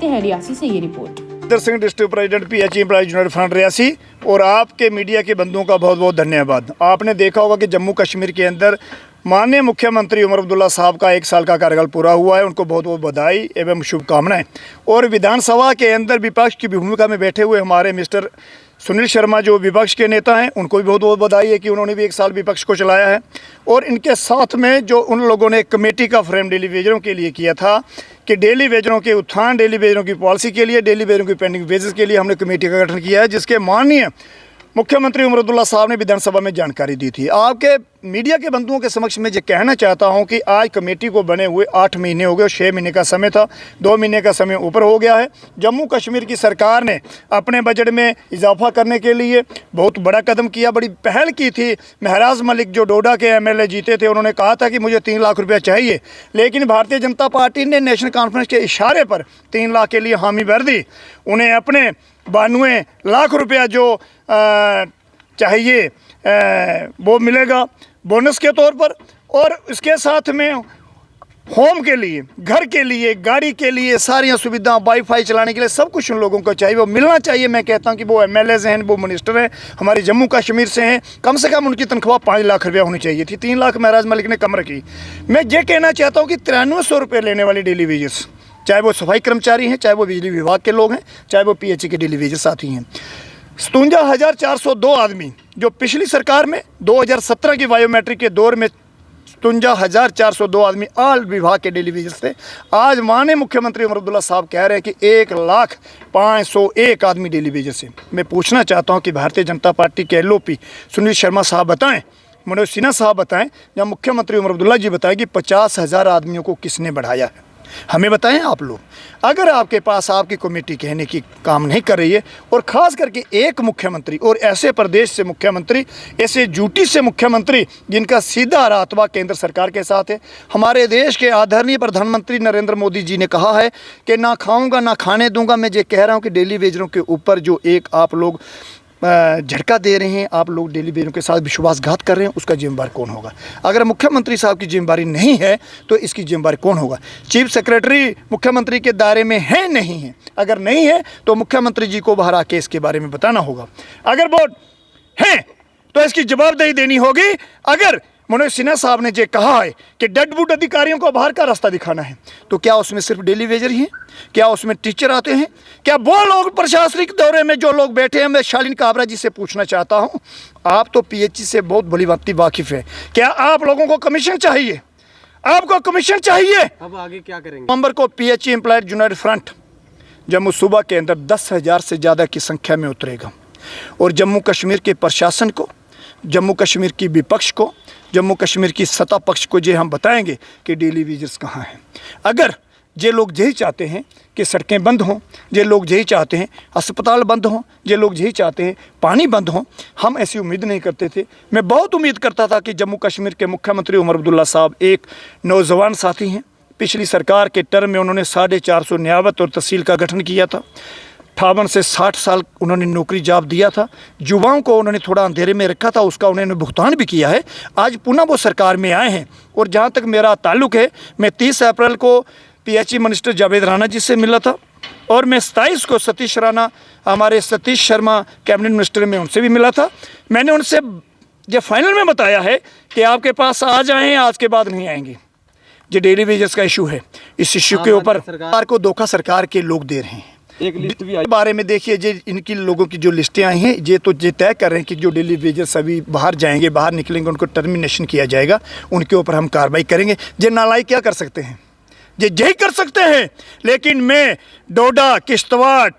है रियासी से ये report. Singh district president PHE employees United front Reasi. और आपके मीडिया के बंधुओं का बहुत बहुत धन्यवाद। आपने देखा होगा कि जम्मू कश्मीर के अंदर माननीय मुख्यमंत्री उमर अब्दुल्ला साहब का 1 साल का कार्यकाल पूरा हुआ है। उनको बहुत बहुत बधाई एवं शुभकामनाएं। और विधानसभा के अंदर विपक्ष की भूमिका में बैठे हुए हमारे मिस्टर सुनील शर्मा जो विपक्ष के नेता हैं, उनको भी बहुत बहुत बधाई है कि उन्होंने भी 1 साल विपक्ष को चलाया है। और इनके साथ में जो उन लोगों ने कमेटी का फ्रेम डेली वेजरों के लिए किया था कि डेली वेजरों के उत्थान, डेली वेजरों की पॉलिसी के लिए, डेली वेजरों की पेंडिंग वेजेस के लिए हमने कमेटी का गठन किया है, जिसके माननीय मुख्यमंत्री उमर अब्दुल्ला साहब ने विधानसभा में जानकारी दी थी। आपके मीडिया के बंधुओं के समक्ष में ये कहना चाहता हूं कि आज कमेटी को बने हुए 8 महीने हो गए। 6 महीने का समय था, 2 महीने का समय ऊपर हो गया है। जम्मू कश्मीर की सरकार ने अपने बजट में इजाफा करने के लिए बहुत बड़ा कदम किया, बड़ी पहल की थी। महराज मलिक जो डोडा के एमएलए जीते थे, उन्होंने कहा था कि मुझे 3 लाख रुपया चाहिए, लेकिन भारतीय जनता पार्टी ने नेशनल कॉन्फ्रेंस के इशारे पर 3 लाख के लिए हामी भर दी। उन्हें अपने 92 लाख रुपया जो चाहिए वो मिलेगा बोनस के तौर पर। और इसके साथ में होम के लिए, घर के लिए, गाड़ी के लिए सारी सुविधा, वाईफाई चलाने के लिए सब कुछ उन लोगों को चाहिए, वो मिलना चाहिए। मैं कहता हूं कि वो एमएलएज हैं, वो मिनिस्टर हैं, हमारे जम्मू कश्मीर से हैं, कम से कम उनकी तनख्वाह 5 लाख रुपया होनी चाहिए थी। 3 लाख महराज मलिक ने कम रखी। मैं ये कहना चाहता हूँ कि 9300 रुपये लेने वाली डेली वेजेस, चाहे वो सफाई कर्मचारी हैं, चाहे वो बिजली विभाग के लोग हैं, चाहे वो पीएचई के डेली वेजेस साथी हैं, 57,402 आदमी जो पिछली सरकार में 2017 की बायोमेट्रिक के दौर में 57,402 आदमी आल विभाग के डेली वेजेस थे। आज माननीय मुख्यमंत्री उमर अब्दुल्ला साहब कह रहे हैं कि 1,05,101 आदमी डेली वेजेस है। मैं पूछना चाहता हूं कि भारतीय जनता पार्टी के एलओपी सुनील शर्मा साहब बताएं, मनोज सिन्हा साहब बताएं, या मुख्यमंत्री उमर अब्दुल्ला जी बताएं कि 50,000 आदमियों को किसने बढ़ाया है। हमें बताएं आप लोग। अगर आपके पास आपकी कमेटी कहने की काम नहीं कर रही है, और ख़ास करके एक मुख्यमंत्री और ऐसे प्रदेश से मुख्यमंत्री, ऐसे यूटी से मुख्यमंत्री जिनका सीधा रातबा केंद्र सरकार के साथ है। हमारे देश के आदरणीय प्रधानमंत्री नरेंद्र मोदी जी ने कहा है कि ना खाऊंगा ना खाने दूंगा। मैं ये कह रहा हूँ कि डेली वेजरों के ऊपर जो एक आप लोग झटका दे रहे हैं, आप लोग डेली वेजरों के साथ विश्वासघात कर रहे हैं, उसका जिम्मेदार कौन होगा? अगर मुख्यमंत्री साहब की जिम्मेदारी नहीं है तो इसकी जिम्मेदारी कौन होगा? चीफ सेक्रेटरी मुख्यमंत्री के दायरे में है नहीं है? अगर नहीं है तो मुख्यमंत्री जी को बाहर आके इसके बारे में बताना होगा। अगर वो है तो इसकी जवाबदेही देनी होगी। अगर मनोज सिन्हा साहब ने ये कहा है कि डेडवुड अधिकारियों को बाहर का रास्ता दिखाना है, तो क्या उसमें सिर्फ डेली वेजर ही हैं? क्या उसमें टीचर आते हैं? क्या वो लोग प्रशासनिक दौरे में जो लोग बैठे हैं? मैं शालीन काबरा जी से पूछना चाहता हूं, आप तो पीएचई से बहुत भली भांति वाकिफ है, क्या आप लोगों को कमीशन चाहिए? आपको कमीशन चाहिए? अब आगे क्या करेंगे? नवंबर को PHE employees United front Jammu सूबा के अंदर 10,000 से ज़्यादा की संख्या में उतरेगा। और जम्मू कश्मीर के प्रशासन को, जम्मू कश्मीर की विपक्ष को, जम्मू कश्मीर की सत्ता पक्ष को ये हम बताएंगे कि डेली वेजर्स कहाँ हैं। अगर ये लोग यही चाहते हैं कि सड़कें बंद हों, ये लोग यही चाहते हैं अस्पताल बंद हों, ये लोग यही चाहते हैं पानी बंद हों, हम ऐसी उम्मीद नहीं करते थे। मैं बहुत उम्मीद करता था कि जम्मू कश्मीर के मुख्यमंत्री उमर अब्दुल्ला साहब एक नौजवान साथी हैं। पिछली सरकार के टर्म में उन्होंने 450 न्यायावत और तहसील का गठन किया था। 58 से 60 साल उन्होंने नौकरी जॉब दिया था। युवाओं को उन्होंने थोड़ा अंधेरे में रखा था, उसका उन्होंने भुगतान भी किया है। आज पुनः वो सरकार में आए हैं। और जहाँ तक मेरा ताल्लुक़ है, मैं 30 अप्रैल को पीएचई मिनिस्टर जावेद राणा जी से मिला था, और मैं 27 को सतीश राणा, हमारे सतीश शर्मा कैबिनेट मिनिस्टर में, उनसे भी मिला था। मैंने उनसे जो फाइनल में बताया है कि आपके पास आ जाएँ, आज के बाद नहीं आएंगे। जो डेली वेजेस का इशू है, इस इशू के ऊपर सरकार को धोखा सरकार के लोग दे रहे हैं। एक लिस्ट भी आई बारे में देखिए, जे इनकी लोगों की जो लिस्टें आई हैं, ये तो ये तय कर रहे हैं कि जो डेली वेजर्स अभी बाहर जाएंगे, बाहर निकलेंगे, उनको टर्मिनेशन किया जाएगा, उनके ऊपर हम कार्रवाई करेंगे। ये नालायक क्या कर सकते हैं? ये यही कर सकते हैं। लेकिन मैं डोडा, किश्तवाड़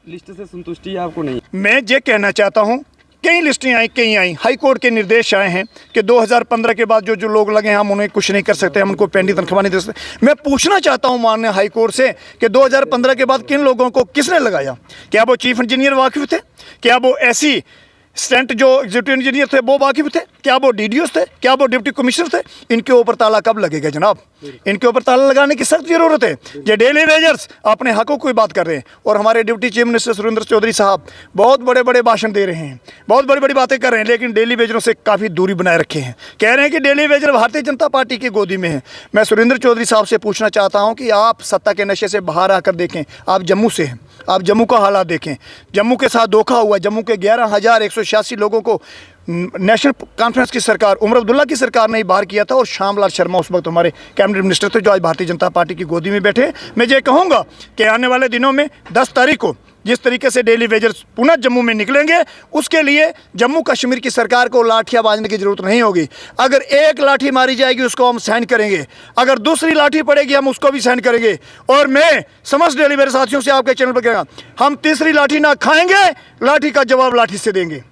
लिस्ट से संतुष्टि आपको नहीं? मैं ये कहना चाहता हूँ, कई लिस्टें आई, कई आई, हाई कोर्ट के निर्देश आए हैं कि 2015 के बाद जो लोग लगे हैं, हम उन्हें कुछ नहीं कर सकते, हम उनको पेंडिंग तनख्वाह नहीं दे सकते। मैं पूछना चाहता हूं माननीय हाई कोर्ट से कि 2015 के बाद किन लोगों को किसने लगाया? क्या वो चीफ इंजीनियर वाकिफ थे? क्या वो ऐसी स्टेंट जो एग्जीक्यूटिव इंजीनियर थे वो वाकिफ थे, क्या वो डीडीओस थे, क्या वो डिप्टी कमिश्नर थे? इनके ऊपर ताला कब लगेगा जनाब? इनके ऊपर ताला लगाने की सख्त जरूरत है। ये डेली वेजर्स अपने हकों की बात कर रहे हैं और हमारे deputy chief minister Surendra Chaudhary साहब बहुत बड़े बड़े भाषण दे रहे हैं, बहुत बड़ी बड़ी बातें कर रहे हैं, लेकिन डेली वेजरों से काफ़ी दूरी बनाए रखे हैं। कह रहे हैं कि daily Vaser Bharatiya Janata party की गोदी में है। मैं सुरेंद्र चौधरी साहब से पूछना चाहता हूँ कि आप सत्ता के नशे से बाहर आकर देखें, आप जम्मू से हैं, आप जम्मू का हालात देखें। जम्मू के साथ धोखा हुआ। जम्मू के 11,186 लोगों को नेशनल कॉन्फ्रेंस की सरकार, उमर अब्दुल्ला की सरकार ने ही बाहर किया था और श्यामलाल शर्मा उस वक्त हमारे कैबिनेट मिनिस्टर थे, जो आज भारतीय जनता पार्टी की गोदी में बैठे। मैं ये कहूँगा कि आने वाले दिनों में 10 तारीख को जिस तरीके से डेली वेजर्स पुनः जम्मू में निकलेंगे, उसके लिए जम्मू कश्मीर की सरकार को लाठियाँ बांधने की जरूरत नहीं होगी। अगर एक लाठी मारी जाएगी उसको हम सहन करेंगे, अगर दूसरी लाठी पड़ेगी हम उसको भी सहन करेंगे। और मैं समस्त डेली वेजर साथियों से आपके चैनल पर कहूँगा, हम तीसरी लाठी ना खाएंगे, लाठी का जवाब लाठी से देंगे।